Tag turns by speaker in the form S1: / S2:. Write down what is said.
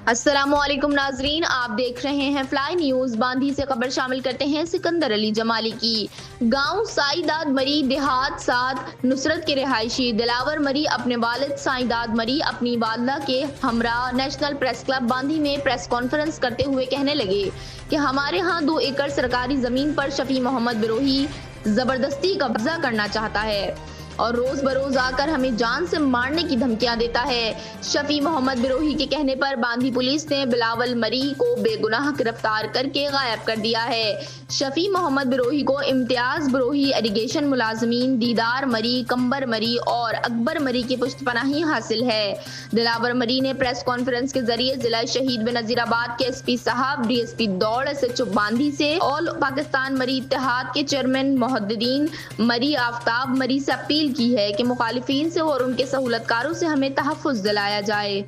S1: السلام علیکم ناظرین، آپ دیکھ رہے ہیں فلائی نیوز۔ باندھی سے خبر شامل کرتے ہیں سکندر علی جمالی کی۔ گاؤں سائیداد مری دیہات 7 نصرت کے رہائشی دلاور مری اپنے والد سائیداد مری اپنی والدہ کے ہمراہ نیشنل پریس کلب باندھی میں پریس کانفرنس کرتے ہوئے کہنے لگے کہ ہمارے ہاں 2 ایکڑ سرکاری زمین پر شفیع محمد بروہی زبردستی قبضہ کرنا چاہتا ہے اور روز بروز آ کر ہمیں جان سے مارنے کی دھمکیاں دیتا ہے۔ شفیع محمد بروہی کے کہنے پر باندھی پولیس نے بلاول مری کو بے گناہ گرفتار کر کے غائب کر دیا ہے۔ شفیع محمد بروہی کو امتیاز بروہی اریگیشن ملازمین دیدار مری، کمبر مری اور اکبر مری کی پشت پناہی حاصل ہے۔ دلاور مری نے پریس کانفرنس کے ذریعے ضلع شہید بنظیر آباد کے ایس پی صاحب، ڈی ایس پی دوڑ، ایس ایچ او باندھی سے آل پاکستان مری اتحاد کے چیئرمین محدثین مری آفتاب مری سے اپیل کی ہے کہ مخالفین سے اور ان کے سہولت کاروں سے ہمیں تحفظ دلایا جائے۔